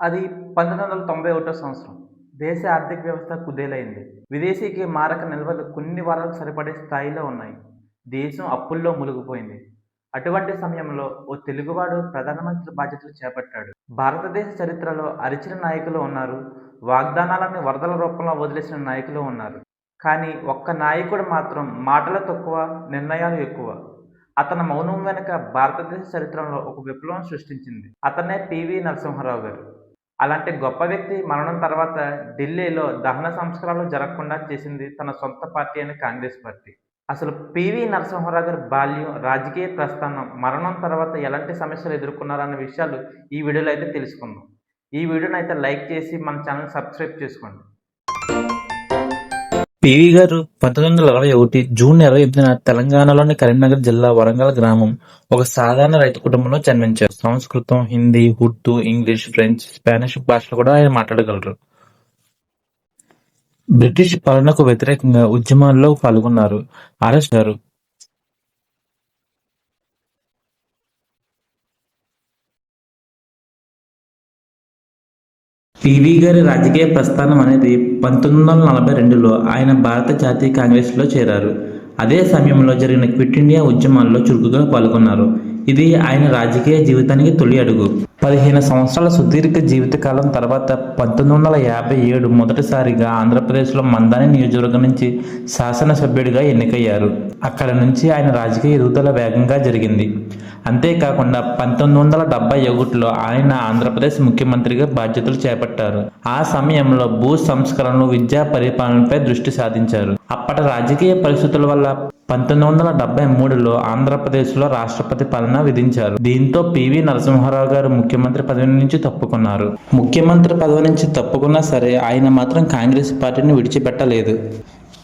అది 1991 సంవత్సరం. దేశ ఆర్థిక వ్యవస్థ కుదేలైంది. విదేశీకి మారక నిల్వలు కొన్ని వారాలు సరిపడే స్థాయిలో ఉన్నాయి. దేశం అప్పుల్లో మునిగిపోయింది. అటువంటి సమయంలో ఓ తెలుగువాడు ప్రధానమంత్రి బాధ్యతలు చేపట్టాడు. భారతదేశ చరిత్రలో అరిచిన నాయకులు ఉన్నారు. వాగ్దానాలను వరదల రూపంలో వదిలేసిన నాయకులు ఉన్నారు. కానీ ఒక్క నాయకుడు మాత్రం మాటలు తక్కువ, నిర్ణయాలు ఎక్కువ. అతని మౌనం వెనుక భారతదేశ చరిత్రలో ఒక విప్లవం సృష్టించింది. అతనే పివి నరసింహారావు గారు. అలాంటి గొప్ప వ్యక్తి మరణం తర్వాత ఢిల్లీలో దహన సంస్కారాలు జరగకుండా చేసింది తన సొంత పార్టీ అయిన కాంగ్రెస్ పార్టీ. అసలు పివి నరసింహారావు గారి బాల్యం, రాజకీయ ప్రస్థానం, మరణం తర్వాత ఎలాంటి సమస్యలు ఎదుర్కొన్నారన్న విషయాలు ఈ వీడియోలో అయితే తెలుసుకుందాం. ఈ వీడియోని అయితే లైక్ చేసి మన ఛానల్ సబ్స్క్రైబ్ చేసుకోండి. పివి గారు 1921 జూన్ 28న తెలంగాణలోని కరీంనగర్ జిల్లా వరంగల్ గ్రామం ఒక సాధారణ రైతు కుటుంబంలో జన్మించారు. సంస్కృతం, Hindi, Urdu, English, French, Spanish భాషలు కూడా ఆయన మాట్లాడగలరు. బ్రిటిష్ పాలనకు వ్యతిరేకంగా ఉద్యమాల్లో పాల్గొన్నారు. అరెస్ట్ అయ్యారు. పివి గారి రాజకీయ ప్రస్థానం అనేది 1942లో ఆయన భారత జాతీయ కాంగ్రెస్లో చేరారు. అదే సమయంలో జరిగిన క్విట్ ఇండియా ఉద్యమాల్లో చురుకుగా పాల్గొన్నారు. ఇది ఆయన రాజకీయ జీవితానికి తొలి అడుగు. 15 సంవత్సరాల సుదీర్ఘ జీవితకాలం తర్వాత 1957 మొదటిసారిగా ఆంధ్రప్రదేశ్లో మందాని నియోజకవర్గం నుంచి శాసనసభ్యుడిగా ఎన్నికయ్యారు. అక్కడ నుంచి ఆయన రాజకీయ ఎదుగుదల వేగంగా జరిగింది. అంతేకాకుండా 1971లో ఆయన ఆంధ్రప్రదేశ్ ముఖ్యమంత్రిగా బాధ్యతలు చేపట్టారు. ఆ సమయంలో భూ సంస్కరణలు, విద్యా పరిపాలనపై దృష్టి సాధించారు. అప్పటి రాజకీయ పరిస్థితుల వల్ల 1973లో ఆంధ్రప్రదేశ్లో రాష్ట్రపతి పాలన విధించారు. దీంతో పివి నరసింహారావు గారు ముఖ్యమంత్రి పదవి నుంచి తప్పుకున్నారు. ముఖ్యమంత్రి పదవి నుంచి తప్పుకున్నా సరే ఆయన మాత్రం కాంగ్రెస్ పార్టీని విడిచిపెట్టలేదు.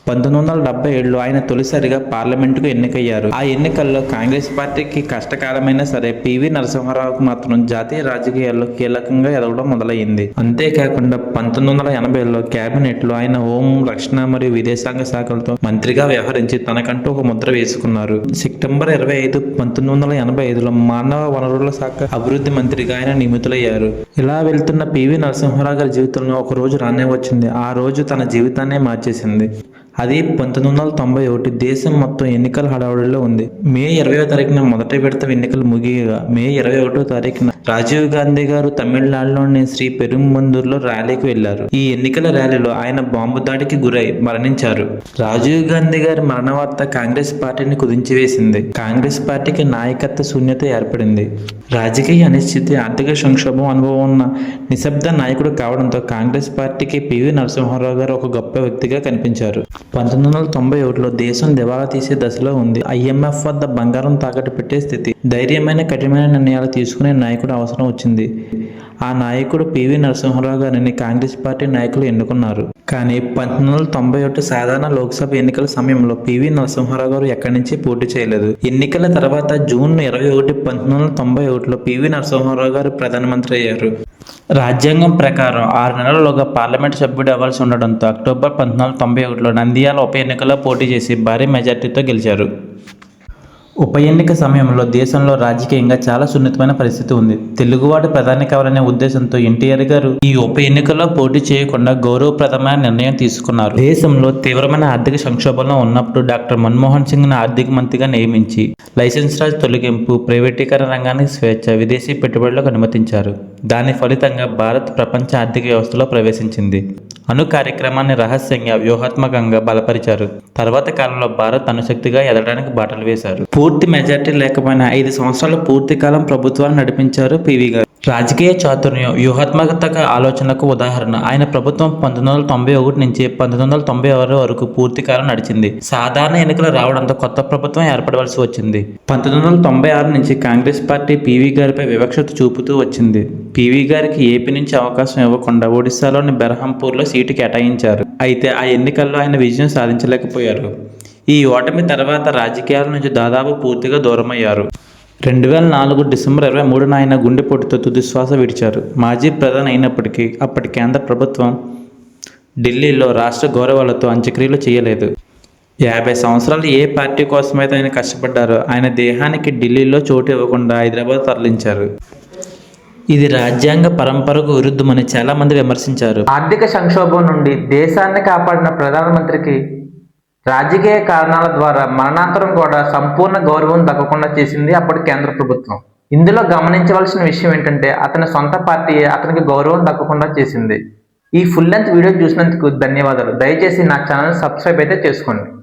1977లో ఆయన తొలిసారిగా పార్లమెంటుకు ఎన్నికయ్యారు. ఆ ఎన్నికల్లో కాంగ్రెస్ పార్టీకి కష్టకాలమైనా సరే పివి నరసింహారావుకు మాత్రం జాతీయ రాజకీయాల్లో కీలకంగా ఎదగడం మొదలైంది. అంతేకాకుండా 1980లో కేబినెట్లో ఆయన హోం, రక్షణ మరియు విదేశాంగ శాఖలతో మంత్రిగా వ్యవహరించి తనకంటూ ఒక ముద్ర వేసుకున్నారు. సెప్టెంబర్ 25, 1985లో మానవ వనరుల శాఖ అభివృద్ధి మంత్రిగా ఆయన నియమితులయ్యారు. ఇలా వెళ్తున్న పివి నరసింహారావు గారి జీవితంలో ఒక రోజు రానే వచ్చింది. ఆ రోజు తన జీవితాన్నే మార్చేసింది. అది 1991. దేశం మొత్తం ఎన్నికల హడావుడిలో ఉంది. మే 20వ తారీఖున మొదటి విడత ఎన్నికలు ముగియగా మే 21వ తారీఖున రాజీవ్ గాంధీ గారు తమిళనాడులోని శ్రీ పెరుంబందూరులో ర్యాలీకి వెళ్లారు. ఈ ఎన్నికల ర్యాలీలో ఆయన బాంబు దాడికి గురై మరణించారు. రాజీవ్ గాంధీ గారి మరణ వార్త కాంగ్రెస్ పార్టీని కుదించివేసింది. కాంగ్రెస్ పార్టీకి నాయకత్వ శూన్యత ఏర్పడింది. రాజకీయ అనిశ్చితి, ఆర్థిక సంక్షోభం అనుభవం ఉన్న నిశ్శబ్ద నాయకుడు కావడంతో కాంగ్రెస్ పార్టీకి పివి నరసింహారావు గారు ఒక గొప్ప వ్యక్తిగా కనిపించారు. 1991లో దేశం దివాలా తీసే దశలో ఉంది. IMF వద్ద బంగారం తాకట్టు పెట్టే స్థితి. ధైర్యమైన, కఠినమైన నిర్ణయాలు తీసుకునే నాయకుడు అవసరం వచ్చింది. ఆ నాయకుడు పివి నరసింహారావు గారిని కాంగ్రెస్ పార్టీ నాయకులు ఎన్నుకున్నారు. కానీ 1991 సాధారణ లోక్సభ ఎన్నికల సమయంలో పివి నరసింహారావు గారు ఎక్కడి నుంచి పోటీ చేయలేదు. ఎన్నికల తర్వాత జూన్ 21, 1991లో పివి నరసింహారావు గారు ప్రధానమంత్రి అయ్యారు. రాజ్యాంగం ప్రకారం 6 నెలల్లోగా పార్లమెంటు సభ్యుడు అవ్వాల్సి ఉండడంతో అక్టోబర్ 1991లో నంద్యాల ఉప ఎన్నికల్లో పోటీ చేసి భారీ మెజార్టీతో గెలిచారు. ఉప ఎన్నిక సమయంలో దేశంలో రాజకీయంగా చాలా సున్నితమైన పరిస్థితి ఉంది. తెలుగువాడు ప్రధాని కావాలనే ఉద్దేశంతో ఎన్టీఆర్ గారు ఈ ఉప ఎన్నికల్లో పోటీ చేయకుండా గౌరవప్రదమైన నిర్ణయం తీసుకున్నారు. దేశంలో తీవ్రమైన ఆర్థిక సంక్షోభంలో ఉన్నప్పుడు డాక్టర్ మన్మోహన్ సింగ్ను ఆర్థిక మంత్రిగా నియమించి లైసెన్స్ రాజ్ తొలగింపు, ప్రైవేటీకరణ రంగానికి స్వేచ్ఛ, విదేశీ పెట్టుబడులకు అనుమతించారు. దాని ఫలితంగా భారత్ ప్రపంచ ఆర్థిక వ్యవస్థలో ప్రవేశించింది. అణు కార్యక్రమాన్ని రహస్యంగా, వ్యూహాత్మకంగా బలపరిచారు. తర్వాత కాలంలో భారత్ అణుశక్తిగా ఎదగడానికి బాటలు వేశారు. పూర్తి మెజార్టీ లేకపోయినా 5 సంవత్సరాలు పూర్తి కాలం ప్రభుత్వాన్ని నడిపించారు పివి గారు. రాజకీయ చాతుర్యం, వ్యూహాత్మక ఆలోచనకు ఉదాహరణ. ఆయన ప్రభుత్వం 1991 నుంచి 1996 వరకు పూర్తి కాలం నడిచింది. సాధారణ ఎన్నికలు రావడంతో కొత్త ప్రభుత్వం ఏర్పడవలసి వచ్చింది. 1996 నుంచి కాంగ్రెస్ పార్టీ పివి గారిపై వివక్షత చూపుతూ వచ్చింది. పివి గారికి ఏపీ నుంచి అవకాశం ఇవ్వకుండా ఒడిశాలోని బెర్హంపూర్లో సీటు కేటాయించారు. అయితే ఆ ఎన్నికల్లో ఆయన విజయం సాధించలేకపోయారు. ఈ ఓటమి తర్వాత రాజకీయాల నుంచి దాదాపు పూర్తిగా దూరమయ్యారు. 2004 డిసెంబర్ 23న ఆయన గుండెపోటుతో తుది శ్వాస విడిచారు. మాజీ ప్రధాని అయినప్పటికీ అప్పటి కేంద్ర ప్రభుత్వం ఢిల్లీలో రాష్ట్ర గౌరవాలతో అంత్యక్రియలు చేయలేదు. 50 సంవత్సరాలు ఏ పార్టీ కోసమైతే ఆయన కష్టపడ్డారో ఆయన దేహానికి ఢిల్లీలో చోటు ఇవ్వకుండా హైదరాబాద్ తరలించారు. ఇది రాజ్యాంగ పరంపరకు విరుద్ధమని చాలా మంది విమర్శించారు. ఆర్థిక సంక్షోభం నుండి దేశాన్ని కాపాడిన ప్రధానమంత్రికి రాజకీయ కారణాల ద్వారా మరణాంతరం కూడా సంపూర్ణ గౌరవం దక్కకుండా చేసింది అప్పటి కేంద్ర ప్రభుత్వం. ఇందులో గమనించవలసిన విషయం ఏంటంటే అతని సొంత పార్టీయే అతనికి గౌరవం దక్కకుండా చేసింది. ఈ ఫుల్ లెంత్ వీడియో చూసినందుకు ధన్యవాదాలు. దయచేసి నా ఛానల్ సబ్స్క్రైబ్ అయితే చేసుకోండి.